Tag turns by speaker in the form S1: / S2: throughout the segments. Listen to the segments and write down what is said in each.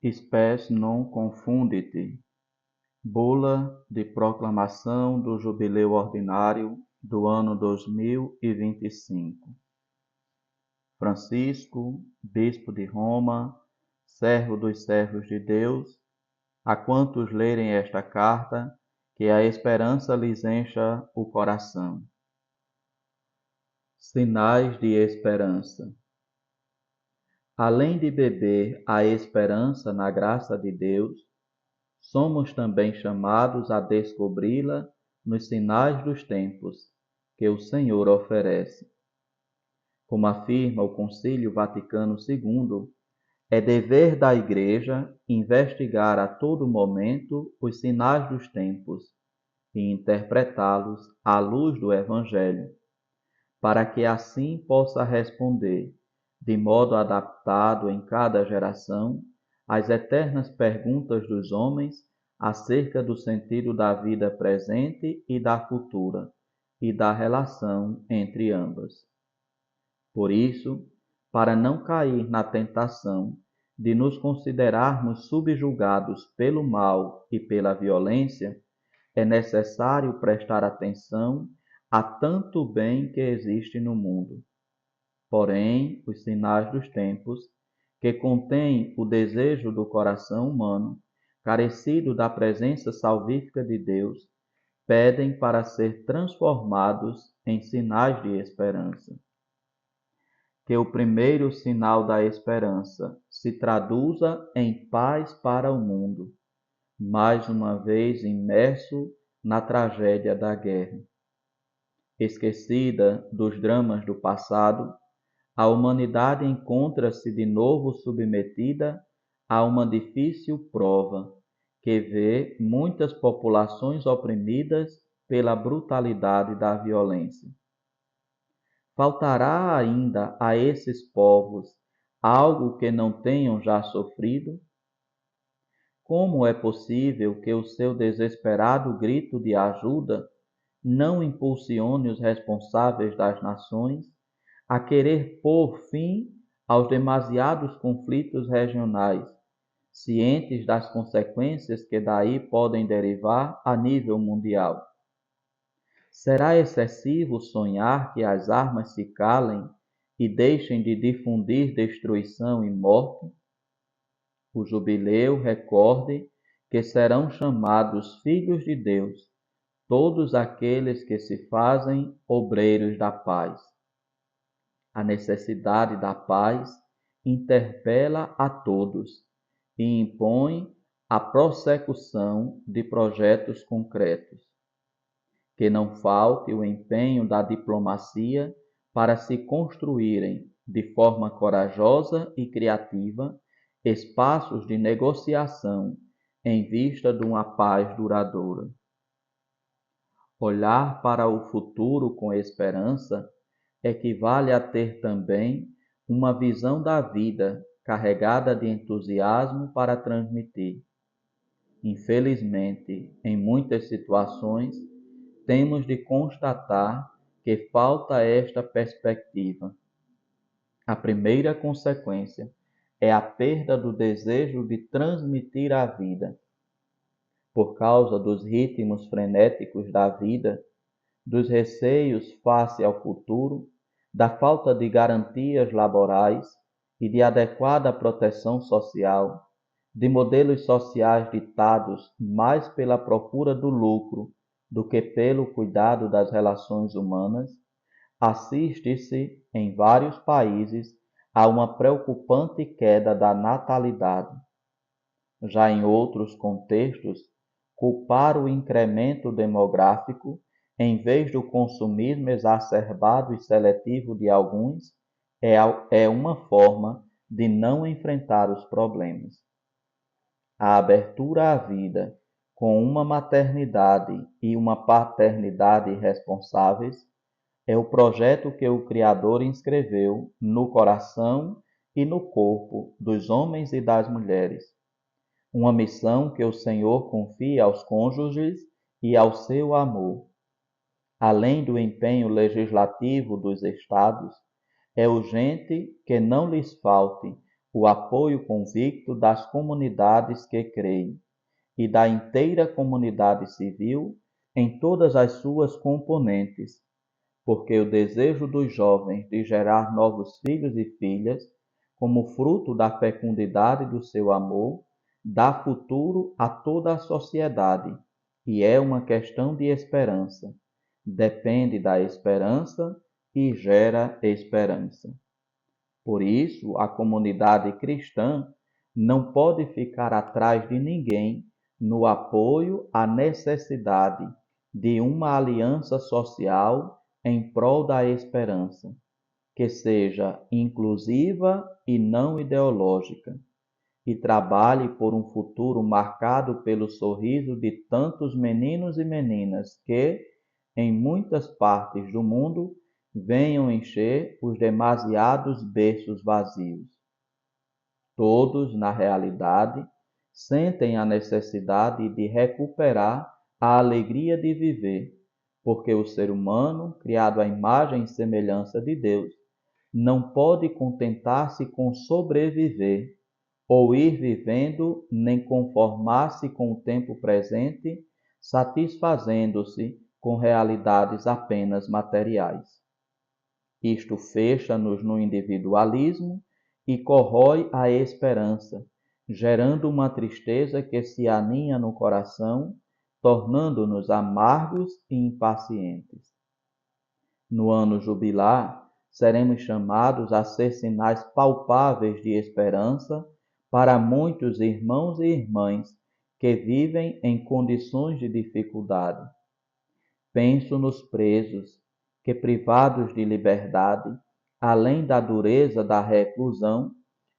S1: spes non confundit. Bula de proclamação do Jubileu Ordinário do ano 2025. Francisco, Bispo de Roma, servo dos servos de Deus, a quantos lerem esta carta, que a esperança lhes encha o coração. Sinais de esperança. Além de beber a esperança na graça de Deus, somos também chamados a descobri-la nos sinais dos tempos que o Senhor oferece. Como afirma o Concílio Vaticano II, é dever da Igreja investigar a todo momento os sinais dos tempos e interpretá-los à luz do Evangelho, para que assim possa responder, de modo adaptado em cada geração, às eternas perguntas dos homens acerca do sentido da vida presente e da futura, e da relação entre ambas. Por isso, para não cair na tentação de nos considerarmos subjugados pelo mal e pela violência, é necessário prestar atenção a tanto bem que existe no mundo. Porém, os sinais dos tempos, que contêm o desejo do coração humano, carecido da presença salvífica de Deus, pedem para ser transformados em sinais de esperança. Que o primeiro sinal da esperança se traduza em paz para o mundo, mais uma vez imerso na tragédia da guerra. Esquecida dos dramas do passado, a humanidade encontra-se de novo submetida a uma difícil prova, que vê muitas populações oprimidas pela brutalidade da violência. Faltará ainda a esses povos algo que não tenham já sofrido? Como é possível que o seu desesperado grito de ajuda não impulsione os responsáveis das nações a querer pôr fim aos demasiados conflitos regionais, cientes das consequências que daí podem derivar a nível mundial? Será excessivo sonhar que as armas se calem e deixem de difundir destruição e morte? O jubileu recorde que serão chamados filhos de Deus todos aqueles que se fazem obreiros da paz. A necessidade da paz interpela a todos e impõe a prossecução de projetos concretos. Que não falte o empenho da diplomacia para se construírem, de forma corajosa e criativa, espaços de negociação em vista de uma paz duradoura. Olhar para o futuro com esperança equivale a ter também uma visão da vida carregada de entusiasmo para transmitir. Infelizmente, em muitas situações, temos de constatar que falta esta perspectiva. A primeira consequência é a perda do desejo de transmitir a vida. Por causa dos ritmos frenéticos da vida, dos receios face ao futuro, da falta de garantias laborais e de adequada proteção social, de modelos sociais ditados mais pela procura do lucro do que pelo cuidado das relações humanas, assiste-se, em vários países, a uma preocupante queda da natalidade. Já em outros contextos, culpar o incremento demográfico, em vez do consumismo exacerbado e seletivo de alguns, é uma forma de não enfrentar os problemas. A abertura à vida, com uma maternidade e uma paternidade responsáveis, é o projeto que o Criador inscreveu no coração e no corpo dos homens e das mulheres. Uma missão que o Senhor confia aos cônjuges e ao seu amor. Além do empenho legislativo dos Estados, é urgente que não lhes falte o apoio convicto das comunidades que creem e da inteira comunidade civil em todas as suas componentes, porque o desejo dos jovens de gerar novos filhos e filhas, como fruto da fecundidade do seu amor, dá futuro a toda a sociedade e é uma questão de esperança. Depende da esperança e gera esperança. Por isso, a comunidade cristã não pode ficar atrás de ninguém no apoio à necessidade de uma aliança social em prol da esperança, que seja inclusiva e não ideológica, e trabalhe por um futuro marcado pelo sorriso de tantos meninos e meninas que, em muitas partes do mundo, venham encher os demasiados berços vazios. Todos, na realidade, sentem a necessidade de recuperar a alegria de viver, porque o ser humano, criado à imagem e semelhança de Deus, não pode contentar-se com sobreviver, ou ir vivendo, nem conformar-se com o tempo presente, satisfazendo-se com realidades apenas materiais. Isto fecha-nos no individualismo e corrói a esperança, gerando uma tristeza que se aninha no coração, tornando-nos amargos e impacientes. No ano jubilar, seremos chamados a ser sinais palpáveis de esperança para muitos irmãos e irmãs que vivem em condições de dificuldade. Penso nos presos, que privados de liberdade, além da dureza da reclusão,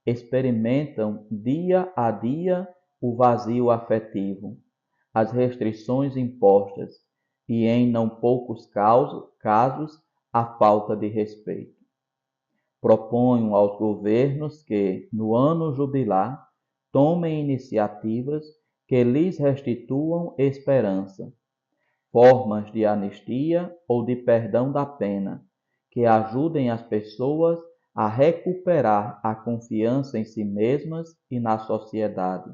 S1: experimentam dia a dia o vazio afetivo, as restrições impostas e, em não poucos casos, a falta de respeito. Proponho aos governos que, no ano jubilar, tomem iniciativas que lhes restituam esperança, formas de anistia ou de perdão da pena, que ajudem as pessoas a recuperar a confiança em si mesmas e na sociedade.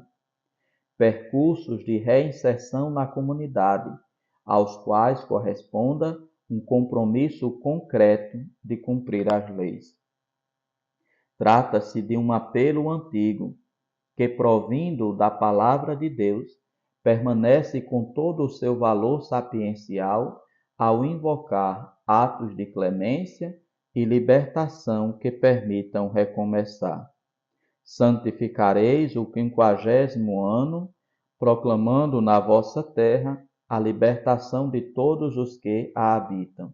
S1: Percursos de reinserção na comunidade, aos quais corresponda um compromisso concreto de cumprir as leis. Trata-se de um apelo antigo, que, provindo da palavra de Deus, permanece com todo o seu valor sapiencial ao invocar atos de clemência e libertação que permitam recomeçar. Santificareis o 50º ano, proclamando na vossa terra a libertação de todos os que a habitam.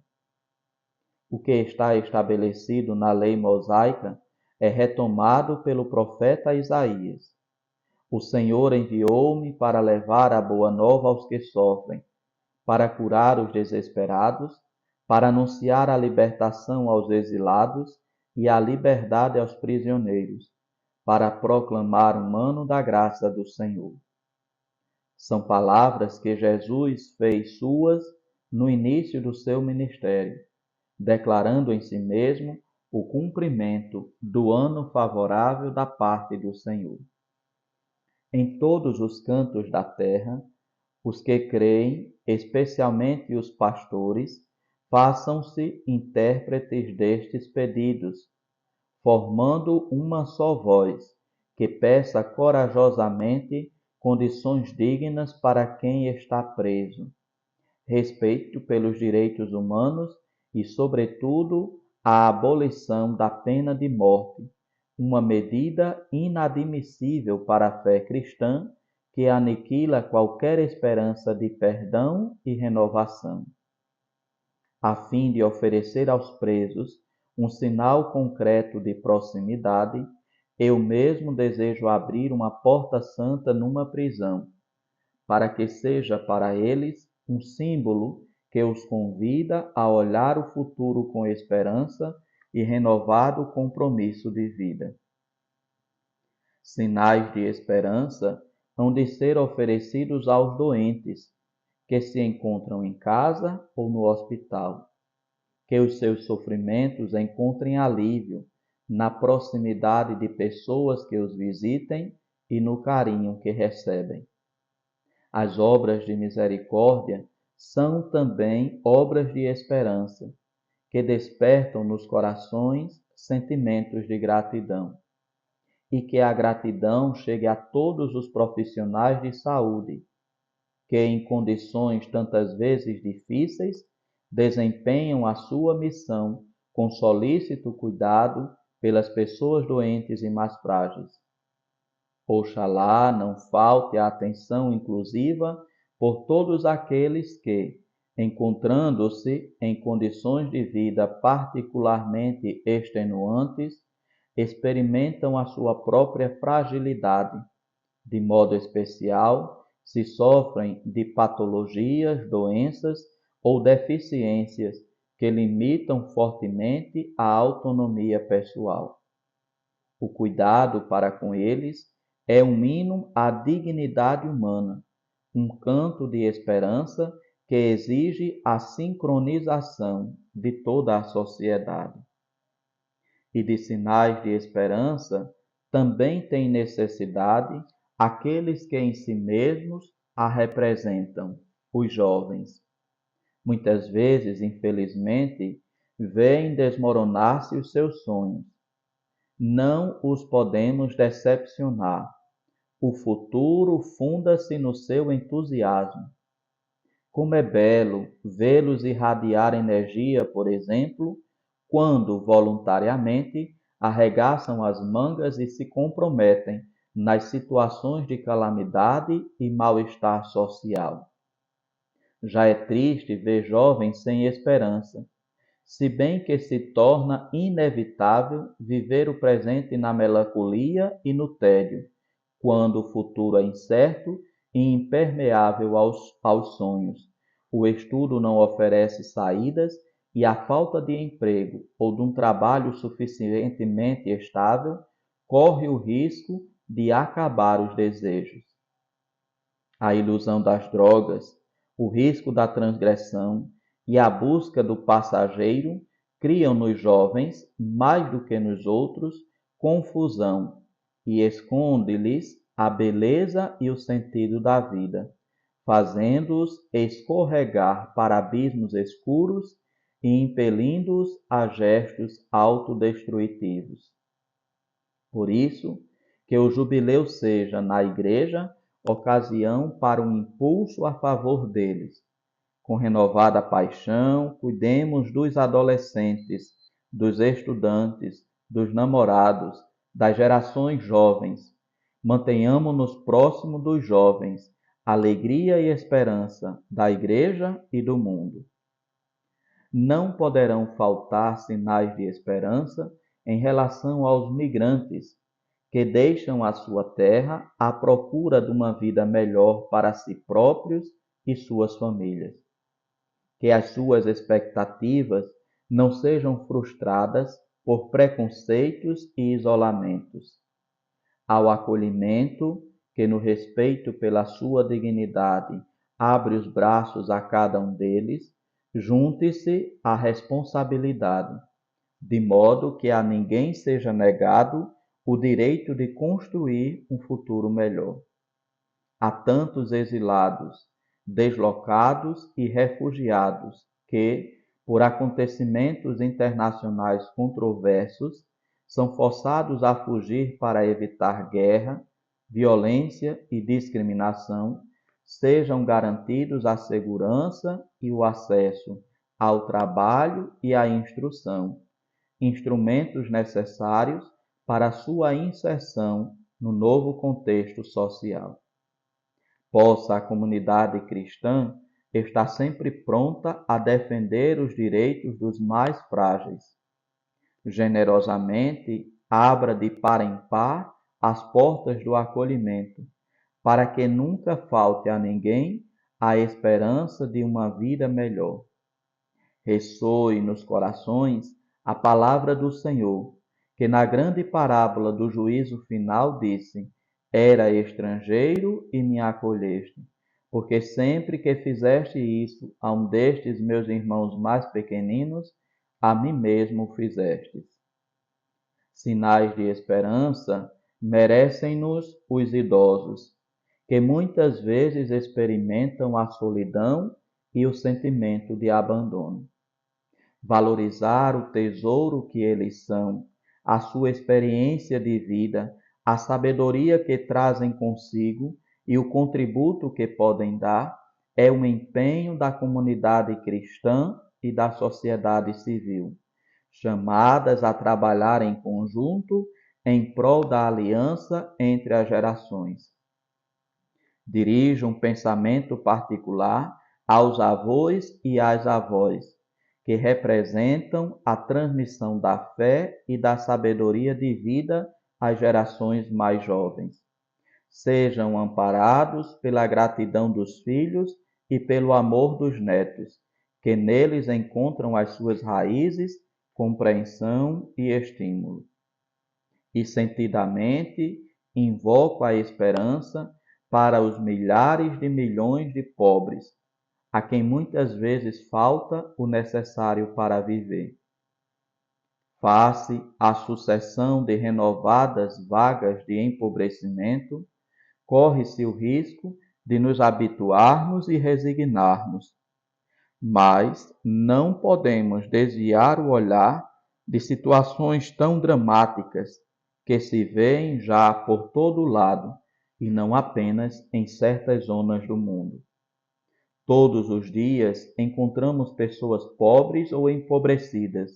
S1: O que está estabelecido na lei mosaica é retomado pelo profeta Isaías. O Senhor enviou-me para levar a boa nova aos que sofrem, para curar os desesperados, para anunciar a libertação aos exilados e a liberdade aos prisioneiros, para proclamar um ano da graça do Senhor. São palavras que Jesus fez suas no início do seu ministério, declarando em si mesmo o cumprimento do ano favorável da parte do Senhor. Em todos os cantos da terra, os que creem, especialmente os pastores, façam-se intérpretes destes pedidos, formando uma só voz, que peça corajosamente condições dignas para quem está preso, respeito pelos direitos humanos e, sobretudo, a abolição da pena de morte, uma medida inadmissível para a fé cristã que aniquila qualquer esperança de perdão e renovação. A fim de oferecer aos presos um sinal concreto de proximidade, eu mesmo desejo abrir uma porta santa numa prisão, para que seja para eles um símbolo que os convida a olhar o futuro com esperança e renovado compromisso de vida. Sinais de esperança hão de ser oferecidos aos doentes, que se encontram em casa ou no hospital. Que os seus sofrimentos encontrem alívio, na proximidade de pessoas que os visitem e no carinho que recebem. As obras de misericórdia são também obras de esperança, que despertam nos corações sentimentos de gratidão, e que a gratidão chegue a todos os profissionais de saúde, que em condições tantas vezes difíceis desempenham a sua missão com solícito cuidado pelas pessoas doentes e mais frágeis. Oxalá não falte a atenção inclusiva por todos aqueles que, encontrando-se em condições de vida particularmente extenuantes, experimentam a sua própria fragilidade, de modo especial se sofrem de patologias, doenças ou deficiências que limitam fortemente a autonomia pessoal. O cuidado para com eles é um hino à dignidade humana, um canto de esperança que exige a sincronização de toda a sociedade. E de sinais de esperança também têm necessidade aqueles que em si mesmos a representam, os jovens. Muitas vezes, infelizmente, veem desmoronar-se os seus sonhos. Não os podemos decepcionar. O futuro funda-se no seu entusiasmo. Como é belo vê-los irradiar energia, por exemplo, quando voluntariamente arregaçam as mangas e se comprometem nas situações de calamidade e mal-estar social. Já é triste ver jovens sem esperança, se bem que se torna inevitável viver o presente na melancolia e no tédio, quando o futuro é incerto e impermeável aos sonhos. O estudo não oferece saídas e a falta de emprego ou de um trabalho suficientemente estável corre o risco de acabar os desejos. A ilusão das drogas, o risco da transgressão e a busca do passageiro criam nos jovens, mais do que nos outros, confusão e esconde-lhes a beleza e o sentido da vida, fazendo-os escorregar para abismos escuros e impelindo-os a gestos autodestrutivos. Por isso, que o jubileu seja, na Igreja, ocasião para um impulso a favor deles. Com renovada paixão, cuidemos dos adolescentes, dos estudantes, dos namorados, das gerações jovens. Mantenhamo-nos próximo dos jovens, alegria e esperança da Igreja e do mundo. Não poderão faltar sinais de esperança em relação aos migrantes, que deixam a sua terra à procura de uma vida melhor para si próprios e suas famílias. Que as suas expectativas não sejam frustradas por preconceitos e isolamentos. Ao acolhimento, que no respeito pela sua dignidade abre os braços a cada um deles, junte-se a responsabilidade, de modo que a ninguém seja negado o direito de construir um futuro melhor. Há tantos exilados, deslocados e refugiados que, por acontecimentos internacionais controversos, são forçados a fugir para evitar guerra, violência e discriminação, sejam garantidos a segurança e o acesso ao trabalho e à instrução, instrumentos necessários para sua inserção no novo contexto social. Possa a comunidade cristã estar sempre pronta a defender os direitos dos mais frágeis. Generosamente abra de par em par as portas do acolhimento, para que nunca falte a ninguém a esperança de uma vida melhor. Ressoe nos corações a palavra do Senhor, que na grande parábola do juízo final disse: Era estrangeiro e me acolheste, porque sempre que fizeste isso a um destes meus irmãos mais pequeninos, a mim mesmo fizestes. Sinais de esperança merecem-nos os idosos, que muitas vezes experimentam a solidão e o sentimento de abandono. Valorizar o tesouro que eles são, a sua experiência de vida, a sabedoria que trazem consigo e o contributo que podem dar, é um empenho da comunidade cristã e da sociedade civil, chamadas a trabalhar em conjunto em prol da aliança entre as gerações. Dirijo um pensamento particular aos avós e às avós, que representam a transmissão da fé e da sabedoria de vida às gerações mais jovens. Sejam amparados pela gratidão dos filhos e pelo amor dos netos, que neles encontram as suas raízes, compreensão e estímulo. E sentidamente invoco a esperança para os milhares de milhões de pobres, a quem muitas vezes falta o necessário para viver. Face à sucessão de renovadas vagas de empobrecimento, corre-se o risco de nos habituarmos e resignarmos. Mas não podemos desviar o olhar de situações tão dramáticas que se vêem já por todo lado e não apenas em certas zonas do mundo. Todos os dias encontramos pessoas pobres ou empobrecidas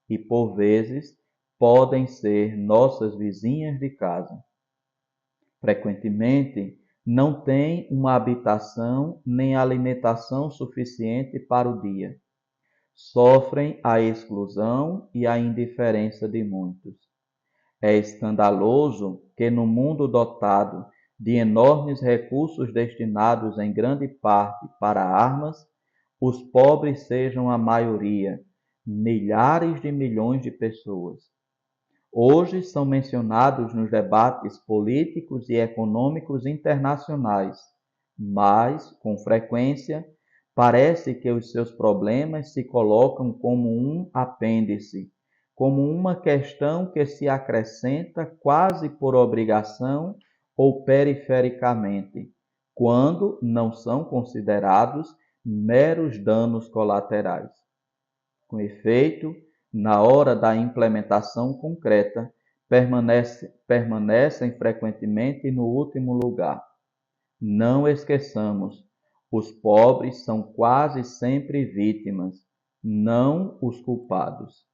S1: e, por vezes, podem ser nossas vizinhas de casa. Frequentemente, não têm uma habitação nem alimentação suficiente para o dia. Sofrem a exclusão e a indiferença de muitos. É escandaloso que no mundo dotado de enormes recursos destinados em grande parte para armas, os pobres sejam a maioria, milhares de milhões de pessoas. Hoje são mencionados nos debates políticos e econômicos internacionais, mas, com frequência, parece que os seus problemas se colocam como um apêndice, como uma questão que se acrescenta quase por obrigação ou perifericamente, quando não são considerados meros danos colaterais. Com efeito, na hora da implementação concreta, permanecem frequentemente no último lugar. Não esqueçamos, os pobres são quase sempre vítimas, não os culpados.